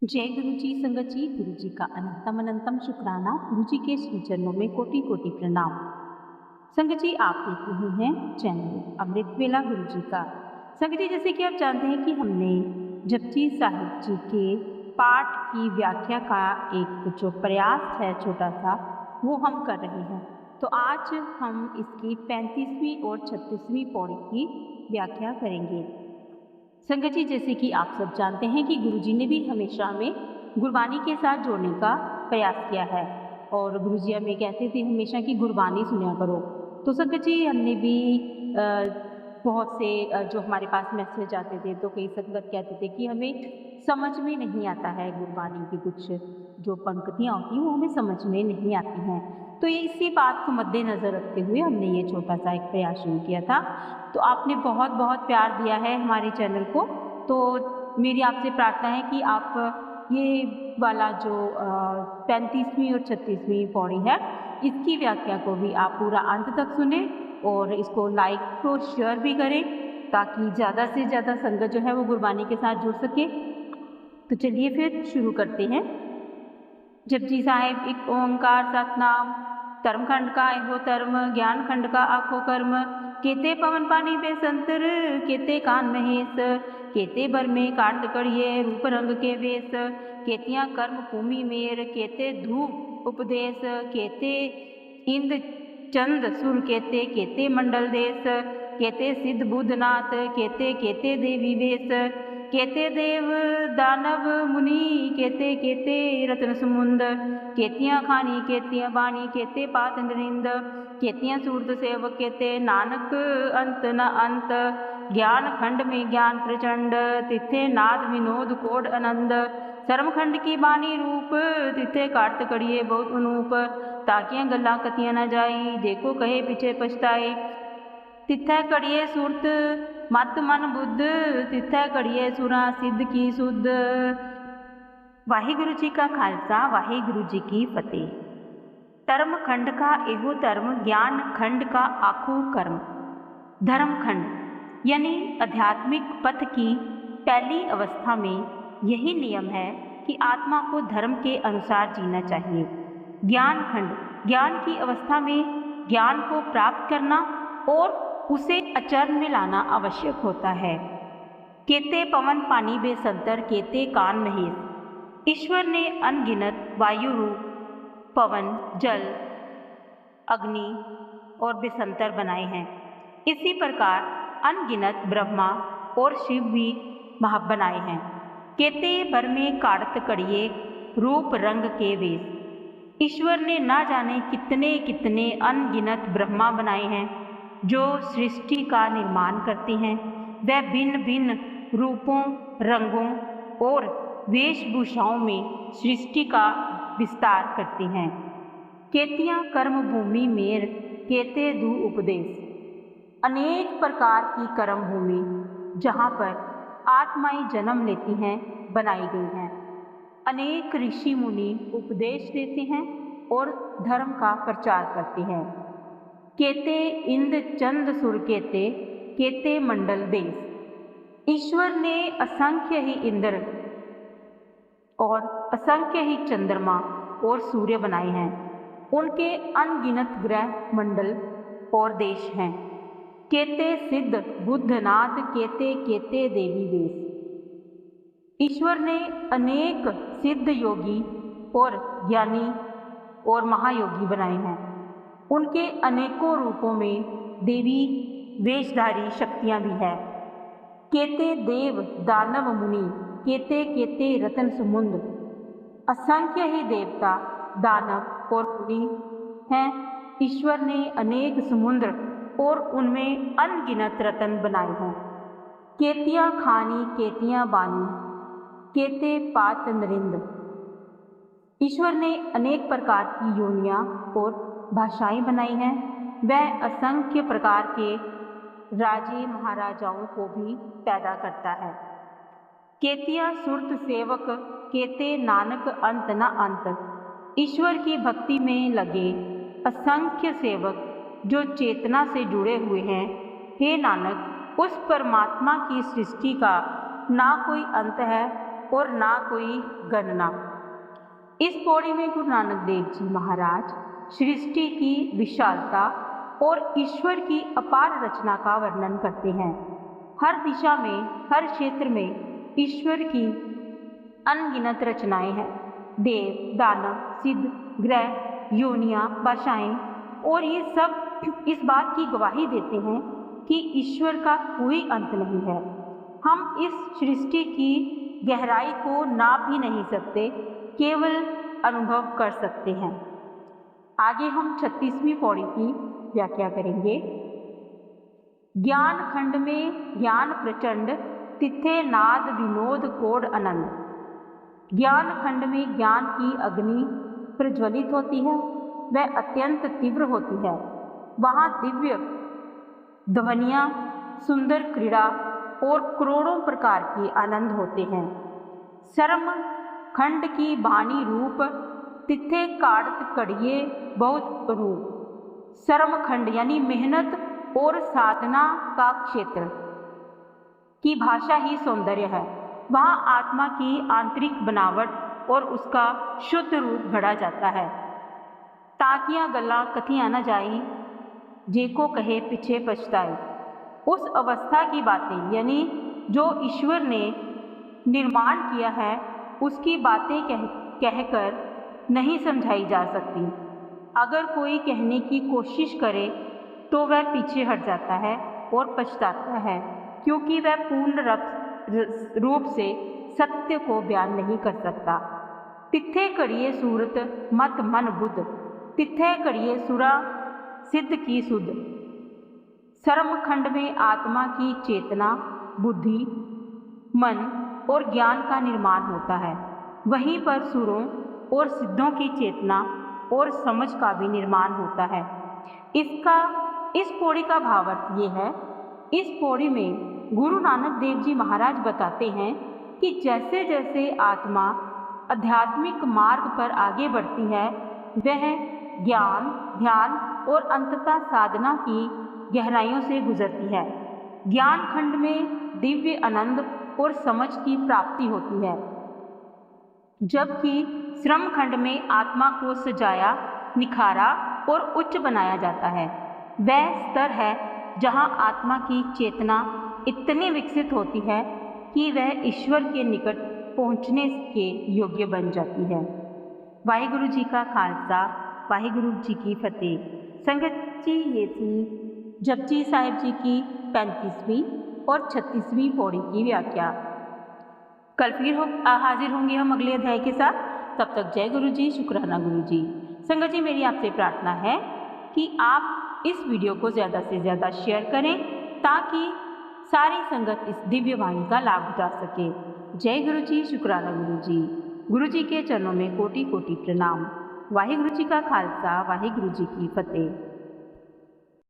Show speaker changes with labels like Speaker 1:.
Speaker 1: जय गुरु जी, संगत जी। गुरु जी का अनंतम अनंतम शुक्राना। गुरु जी के श्री चरणों में कोटि कोटि प्रणाम। संगत जी, आप देख रहे हैं चैनल अमृत वेला गुरु जी का। संगत जी, जैसे कि आप जानते हैं कि हमने जपजी साहिब जी के पाठ की व्याख्या का एक जो प्रयास है छोटा सा, वो हम कर रहे हैं। तो आज हम इसकी 35वीं और 36वीं पौड़ी की व्याख्या करेंगे। संगत जी, जैसे कि आप सब जानते हैं कि गुरु जी ने भी हमेशा हमें गुरबानी के साथ जोड़ने का प्रयास किया है और गुरु जी हमें कहते थे हमेशा कि गुरबानी सुना करो। तो संगत जी, हमने भी बहुत से जो हमारे पास मैसेज आते थे तो कई संगत कहते थे कि हमें समझ में नहीं आता है, गुरबानी की कुछ जो पंक्तियाँ होती हैं वो हमें समझ में नहीं आती हैं। तो ये इसी बात को मद्देनज़र रखते हुए हमने ये छोटा सा एक प्रयास शुरू किया था। तो आपने बहुत बहुत प्यार दिया है हमारे चैनल को। तो मेरी आपसे प्रार्थना है कि आप ये वाला जो 35वीं और 36वीं पौड़ी है, इसकी व्याख्या को भी आप पूरा अंत तक सुने और इसको लाइक और शेयर भी करें ताकि ज़्यादा से ज़्यादा संगत जो है वो गुरबानी के साथ जुड़ सके। तो चलिए फिर शुरू करते हैं। जपजी साहिब एक ओंकार सतनाम। धर्म खंड का एहो धर्म, ज्ञान खंड का आखो कर्म। केते पवन पानी बेसंतर, केते कान महेश। केते बर में कार्त कड़िए, रूप रंग के वेश। केतियाँ कर्म भूमि मेर, केते धूप उपदेश। केते इंद चंद सुर, केते केते मंडल देश। केते सिद्ध बुद्धनाथ, केते केते देवी वेश। केते देव दानव मुनि, केते केते रत्न समुंद। केतियाँ खानी केतियाँ बानी, केते पात नरिंद। केतियाँ सूरत सेवक, केते नानक अंत न अंत। ज्ञान खंड में ज्ञान प्रचंड, तिथे नाद विनोद कोड आनंद। शर्म खंड की बानी रूप, तिथे कार्त कड़िए बहुत अनूप। ताकियाँ गल्ला कतियाँ न जाई, देखो कहे पीछे पछताई। तिथै कड़िए सूरत मत मन बुद्ध, तिथै कड़िए सुरा सिद्ध की सुध। वाहिगुरु जी का खालसा, वाहिगुरु जी की फतेह। धर्म खंड का एहो धर्म, ज्ञान खंड का आखो कर्म। धर्म खंड यानी आध्यात्मिक पथ की पहली अवस्था में यही नियम है कि आत्मा को धर्म के अनुसार जीना चाहिए। ज्ञान खंड, ज्ञान की अवस्था में ज्ञान को प्राप्त करना और उसे आचरण में लाना आवश्यक होता है। केते पवन पानी बेसंतर, केते कान महेश। ईश्वर ने अनगिनत वायु रूप पवन, जल, अग्नि और बेसंतर बनाए हैं। इसी प्रकार अनगिनत ब्रह्मा और शिव भी बनाए हैं। केते बर में काढ़त कड़िए, रूप रंग के वेश। ईश्वर ने ना जाने कितने कितने अनगिनत ब्रह्मा बनाए हैं जो सृष्टि का निर्माण करते हैं। वह भिन्न भिन्न रूपों, रंगों और वेशभूषाओं में सृष्टि का विस्तार करते हैं। केतियाँ कर्म भूमि मेर, केते दू उपदेश। अनेक प्रकार की कर्म भूमि जहाँ पर आत्माएं जन्म लेती हैं बनाई गई हैं। अनेक ऋषि मुनि उपदेश देते हैं और धर्म का प्रचार करते हैं। केते इंद चंद सुर, केते केते मंडल देश। ईश्वर ने असंख्य ही इंद्र और असंख्य ही चंद्रमा और सूर्य बनाए हैं। उनके अनगिनत ग्रह मंडल और देश हैं। केते सिद्ध बुद्धनाथ, केते केते देवी वेश। ईश्वर ने अनेक सिद्ध योगी और ज्ञानी और महायोगी बनाए हैं। उनके अनेकों रूपों में देवी वेशधारी शक्तियाँ भी हैं। केते देव दानव मुनि, केते केते रतन समुंद। असंख्य ही देवता, दानव और मुनि हैं। ईश्वर ने अनेक समुद्र और उनमें अनगिनत रतन बनाए हैं। केतियाँ खानी केतियाँ बानी, केते पात नरिंद। ईश्वर ने अनेक प्रकार की योनियाँ और भाषाएं बनाई हैं। वह असंख्य प्रकार के राजे महाराजाओं को भी पैदा करता है। केतियाँ सुरत सेवक, केते नानक अंत न अंत। ईश्वर की भक्ति में लगे असंख्य सेवक जो चेतना से जुड़े हुए हैं। हे नानक, उस परमात्मा की सृष्टि का ना कोई अंत है और ना कोई गणना। इस पौड़ी में गुरु नानक देव जी महाराज सृष्टि की विशालता और ईश्वर की अपार रचना का वर्णन करते हैं। हर दिशा में, हर क्षेत्र में ईश्वर की अनगिनत रचनाएं हैं। देव, दानव, सिद्ध, ग्रह, योनियां, भाषाएं, और ये सब इस बात की गवाही देते हैं कि ईश्वर का कोई अंत नहीं है। हम इस सृष्टि की गहराई को नाप ही नहीं सकते, केवल अनुभव कर सकते हैं। आगे हम 36वीं पौड़ी की व्याख्या करेंगे। ज्ञान खंड में ज्ञान प्रचंड, तिथे नाद विनोद कोड आनंद। ज्ञान खंड में ज्ञान की अग्नि प्रज्वलित होती है, वह अत्यंत तीव्र होती है। वहाँ दिव्य ध्वनियाँ, सुंदर क्रीड़ा और करोड़ों प्रकार के आनंद होते हैं। शर्म खंड की बाणी रूप, तिथे काड़त कड़िए बहुत रूप। शर्म खंड यानी मेहनत और साधना का क्षेत्र की भाषा ही सौंदर्य है। वहाँ आत्मा की आंतरिक बनावट और उसका शुद्ध रूप घड़ा जाता है। ताकियां गल्ला कथियां न जाई, जेको कहे पीछे पछताए। उस अवस्था की बातें यानी जो ईश्वर ने निर्माण किया है, उसकी बातें कहकर नहीं समझाई जा सकती। अगर कोई कहने की कोशिश करे तो वह पीछे हट जाता है और पछताता है, क्योंकि वह पूर्ण रूप से सत्य को बयान नहीं कर सकता। तिथे कड़िए सूरत मत मन बुद्ध, तिथे कड़िए सुरा सिद्ध की सुध। शर्म खंड में आत्मा की चेतना, बुद्धि, मन और ज्ञान का निर्माण होता है। वहीं पर सुरों और सिद्धों की चेतना और समझ का भी निर्माण होता है। इस पौड़ी का भावार्थ ये है, इस पौड़ी में गुरु नानक देव जी महाराज बताते हैं कि जैसे जैसे आत्मा आध्यात्मिक मार्ग पर आगे बढ़ती है, वह ज्ञान, ध्यान और अंततः साधना की गहराइयों से गुजरती है। ज्ञान खंड में दिव्य आनंद और समझ की प्राप्ति होती है, जबकि श्रम खंड में आत्मा को सजाया, निखारा और उच्च बनाया जाता है। वह स्तर है जहाँ आत्मा की चेतना इतनी विकसित होती है कि वह ईश्वर के निकट पहुँचने के योग्य बन जाती है। वाहिगुरु जी का खालसा, वाहिगुरु जी की फतेह। संगत जी, ये थी जपजी साहिब जी की 35वीं और 36वीं पौड़ी की व्याख्या। कल फिर हाजिर होंगे हम अगले अध्याय के साथ। तब तक जय गुरु जी, शुक्राना गुरु जी। संगत जी, मेरी आपसे प्रार्थना है कि आप इस वीडियो को ज़्यादा से ज़्यादा शेयर करें ताकि सारी संगत इस दिव्य वाणी का लाभ उठा सके। जय गुरु जी, शुक्राना गुरु जी। गुरु जी के चरणों में कोटि कोटि प्रणाम। वाहिगुरु जी का खालसा, वाहिगुरु जी की फतेह।